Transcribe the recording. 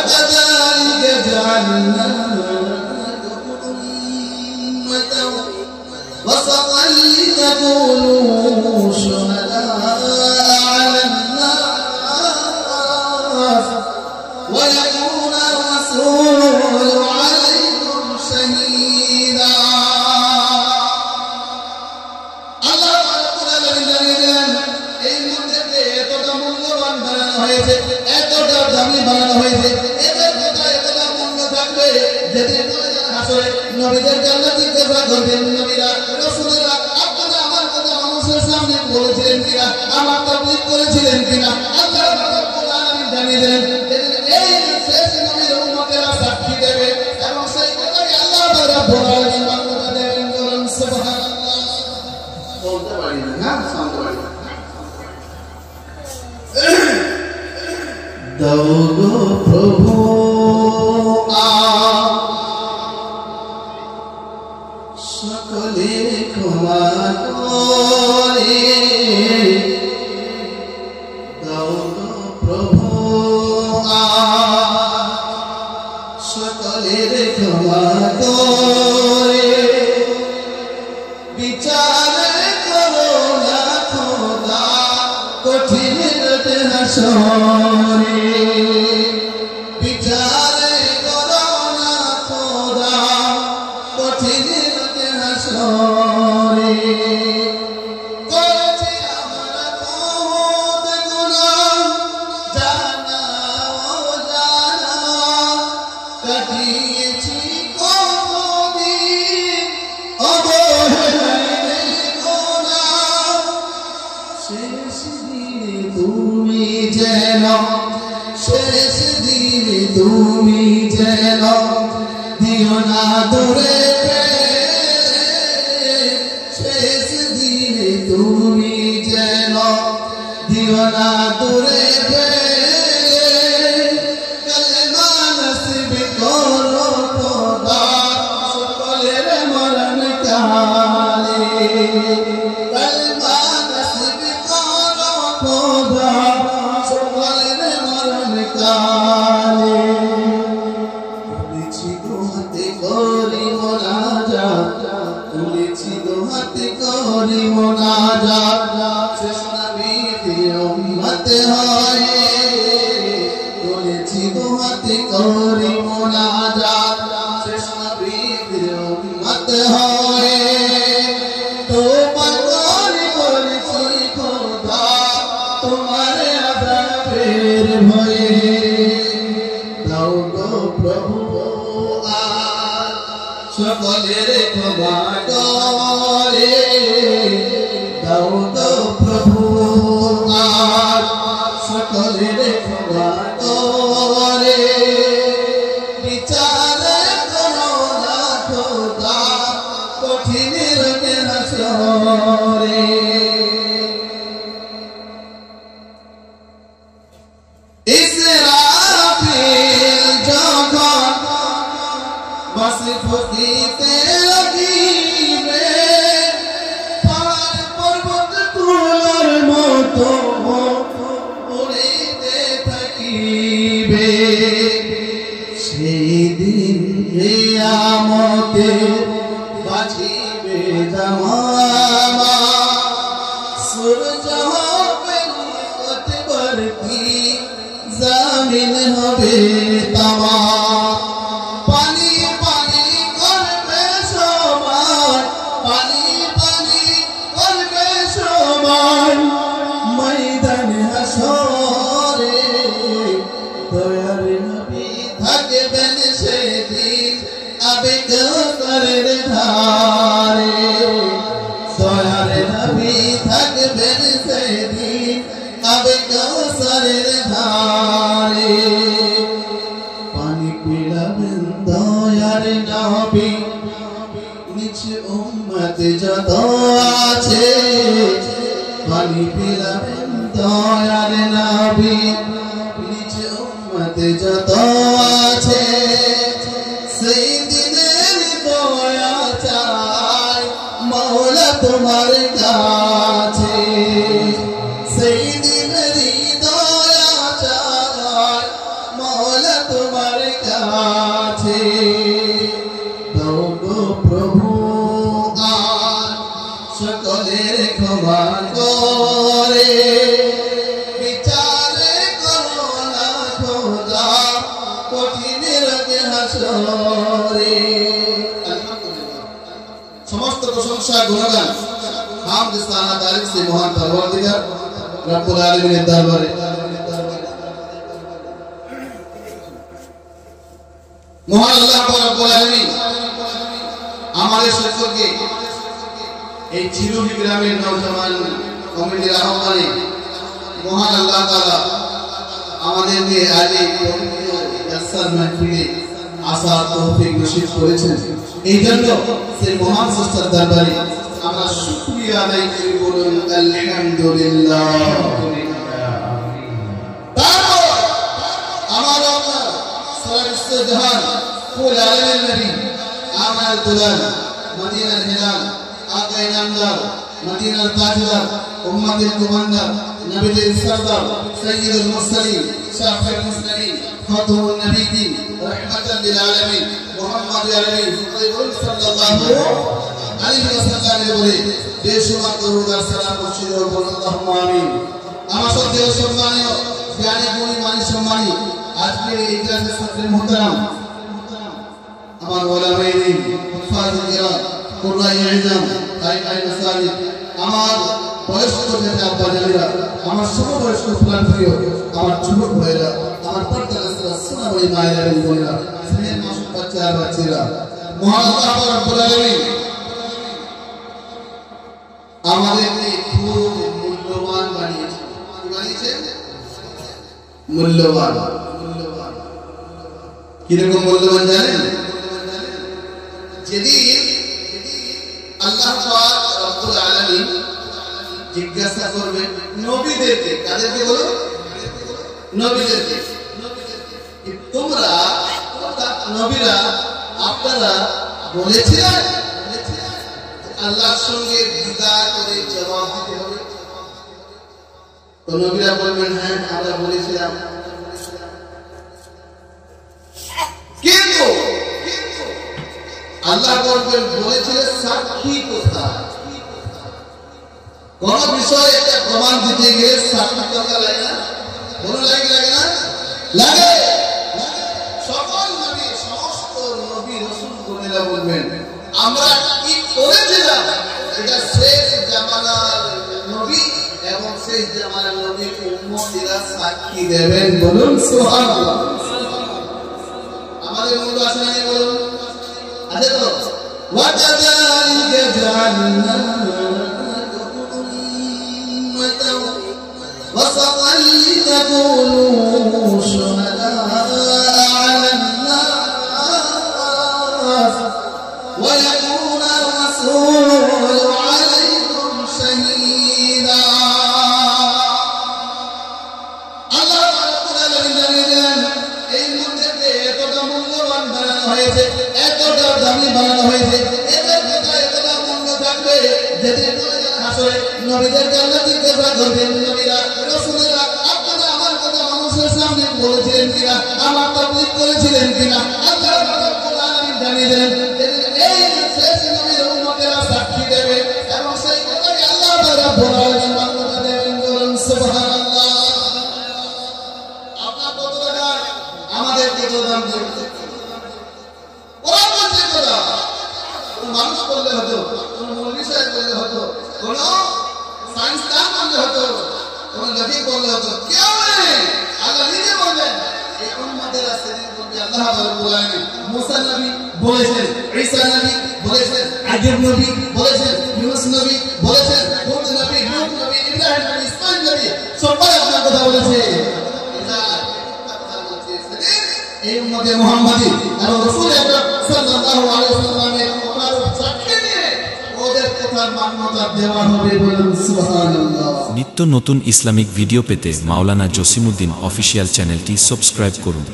وكذلك جعلناكم أمة وسطا لتكونوا شهداء على الناس ويكون الرسول عليكم شهيدا الله رب العالمين এই মধ্যে এতটা মূল্যবান বানানো হয়েছে এতটা দামি বানানো হয়েছে এদের কথা এতটা মূল্য থাকবে যেদিন হাসরে নবীদের জান্নাত জিজ্ঞাসা করবেন নবীরা রাসূলরা আপনারা আমার কথা মানুষের সামনে বলেছিলেন কিনা আমার তাবলীগ করেছিলেন কিনা আল্লাহ রাব্বুল আলামিন জানিয়ে দেন এই শেষ নবীর উম্মতেরা সাক্ষী দেবে এবং সেই কথাকে আল্লাহ রাব্বুল আলামিন মান্যতা দেবেন বলুন সুবহানাল্লাহ বলতে পারি না শুনতে পারি দাও গো প্রভু সকলে ক্ষমা করে দাও গো প্রভু সকলের ক্ষমা করে বিচার করো না খোদা কঠিন রাতে হাসরে বিচার করো না খোদা কঠিন রাতে হাসরে করেছি আমরা বহুত গুনাহ জানা অজানা কাটিয়েছি কতদিন অবহেলায় গোনাহ শেষ দিনে তুমি যেন শেষ দিনে তুমি যেন দিও না দূরে শেষ দিনে তুমি যেন দিও না দূরে কলমা নসিব করো খোদা সকলের মরণ কালে কলমা নসিব করো খোদা সকলের মরণ কালে তুলেছি দোহাতে করি মোনাজাত তুলেছি দোহাতে করি মোনাজাত শেষ নবীর উম্মত হয়ে তুলেছি দোহাতে করি মোনাজাত শেষ নবীর উম্মত হয়ে তোমার করেছি খোদা তোমার আযাবের ভয়ে দাও গো প্রভু সকলের ক্ষমা করে দাও গো প্রভু সকলের ক্ষমা করে বিচার করো না খোদা কঠিন রাতে হাসরে ইসরাফিল যখন বাঁশি ফুঁকিতে লাগিবে পাহাড় পর্বত তুলার মতো উড়িতে থাকিবে সেই দিন কিয়ামতে বাজিবে দামামা সূর্য হবে নিকটবর্তী জামিন হবে তামা পানি পানি করবে সবাই পানি পানি করবে সবাই ময়দান হাসরে দয়ার নবী থাকবেন সেদিন আবেগ করের ধারে দয়ার নবী থাকবেন সেদিন আবেগ করের ধারে পানি পিলাবেন দয়ার নবী নিজ উম্মত যত আছে পানি পিলাবেন দয়ার নবী নিজ উম্মত যত আছে সেই দিনের দয়া চাই মওলা তোমার কাছে সেই দিনের দয়া চাই মওলা তোমার মোদের ক্ষমা করে বিচারে করো না খোদা কঠিন রাতে হাসরে। আলহামদুলিল্লাহ, সমস্ত প্রশংসা গুণগান হামদ সানা তারিক সে মহান পরওয়ারদিগার রব্বুল আলামিনের দরবারে। মহান আল্লাহ রব্বুল আলামিন আমাদের সকলকে এই চিরুনি গ্রামের নওজওয়ান কমিটির আহ্বানে মহান আল্লাহ তাআলা আমাদেরকে আজ এই পবিত্র জালসার মাহফিলে আসার তৌফিক নসিব করেছেন। এই জন্য সেই মহান স্রষ্টার দরবারে আমরা শুকরিয়া আদায় করি, বলুন আলহামদুলিল্লাহ। তারপর আমার আল্লাহ সারা বিশ্ব জাহান কুল আলামিন নবী আমাল দুলাল মদিনার হিলাল আকায়ে নামদার মদিনার তাজদার উম্মতের কমান্ডার নবীদের সরদার সাইয়্যিদুল মুরসালিন শাফিউল মুরসালিন খাতামুন নবিয়্যিন রাহমাতাল লিল আলামিন মুহাম্মদ আলাইহি সাল্লাল্লাহু আলাইহি ওয়াসাল্লাম বলে বেশুমার দরুদ আর সালাম বর্ষিত হোক, আল্লাহুম্মা আমিন। আমার সত্যি সম্মানীয় জ্ঞানী গুণী মানি সম্মানী আজকে এই ক্লাসের ছাত্র মুহতারাম আমার ওলামায়ে দ্বীন ফাজিল কিরাম কুররায়ে ইলম আইমাই মাসাজিদ আমার বয়স্ক নেতা আব্বাজানেরা আমার সমবয়স্ক ফুলান প্রিয় আমার যুবক ভাইরা আমার পর্দার সোনামণি মায়েরা এবং বোনেরা স্নেহের মাসুম বাচ্চারা মহান আল্লাহ রাব্বুল আলামিন আমাদেরকে খুব মূল্যবান বানিয়েছেন। মূল্যবান কিরকম মূল্যবান জানেন? যেদিন আল্লাহ পাক রব্বুল আলামিন জিজ্ঞাসা করবেন নবীদেরকে, কাদেরকে বলো? নবীদেরকে, তোমরা নবীরা আপনারা বলেছিলেন আল্লাহর সঙ্গে দিদার করে জবাব দিতে হবে। তো নবীরা বলবেন হ্যাঁ আমরা বলেছিলাম, কিন্তু আল্লাহ বলবেন বলেছিলেন সাক্ষী কোথায়? কোন বিষয়ে একটা প্রমাণ দিতে গেলে সাক্ষী দরকার লাগে না? বলো লাগে না? লাগে। সকল নবী সমস্ত নবী রাসূলগণেরা বলবেন আমরা কি করেছিলাম এটা শেষ জামানার নবী এবং শেষ জামানার নবীর উম্মতিরা সাক্ষী দেবেন। বলুন সুবহানাল্লাহ। আমাদের মূল আছে না? বলুন আছে তো? ওয়াজালিকা জাআলনা উম্মাতাও ওয়াসাতাল লিতাকুনু শুহাদাআ আলান নাস ওয়া ইয়াকুনা রাসূলু আলাইকুম শাহীদা। আল্লাহ রাব্বুল আলামিন জানেন এই মুহূর্তে এতটা মূল্যবান বানানো হয়েছে, এতটা দামি বানানো হয়েছে, এদের কথা এতটা মূল্য থাকবে যেদিন হাসরে নবীদেরকে আল্লাহ জিজ্ঞাসা করবেন নবীরা রাসূলেরা আপনারা আমার কথা মানুষের সামনে বলেছিলেন কিনা, আমার তাবলীগ করেছিলেন কিনা? আল্লাহ রাব্বুল আলামিন জানিয়ে দেন এই শেষ নবীর উম্মতেরা সাক্ষী দেবে এবং সেই কথাকে আল্লাহ রাব্বুল আলামিন মান্যতা দেবেন। বলুন সুবহানাল্লাহ। আপনার কত টাকা আমাদের কত দাম দিয়েছে? ওরা বলছে কথা মানুষ বললে হতো, কোন মৌলভী সাহেব বললে হতো, কোন সায়েন্সদান বললে হতো, কোন নবী বললে হতো, কেউ নেই। আল্লাহ নিজে বললেন এই উম্মতেরা সেদিন বলবে আল্লাহ রাব্বুল আলামিন মুসা নবী বলেছেন, ঈসা নবী বলেছেন, আইয়ুব নবী বলেছেন, ইউনূস নবী বলেছেন, হুদ নবী, লূত নবী, ইব্রাহিম নবী, ইসমাঈল নবী সবাই আপনার কথা বলেছে। এই উম্মতে মুহাম্মাদী এবং রাসূল আকরাম সাল্লাল্লাহু আলাইহি ওয়াসাল্লামের কথার সাক্ষী নিয়ে ওদের কথার মান্যতা দেওয়া হবে। বলুন সুবহানাল্লাহ। নিত্য নতুন ইসলামিক ভিডিও পেতে মাওলানা জসিমউদ্দিন অফিশিয়াল চ্যানেলটি সাবস্ক্রাইব করুন।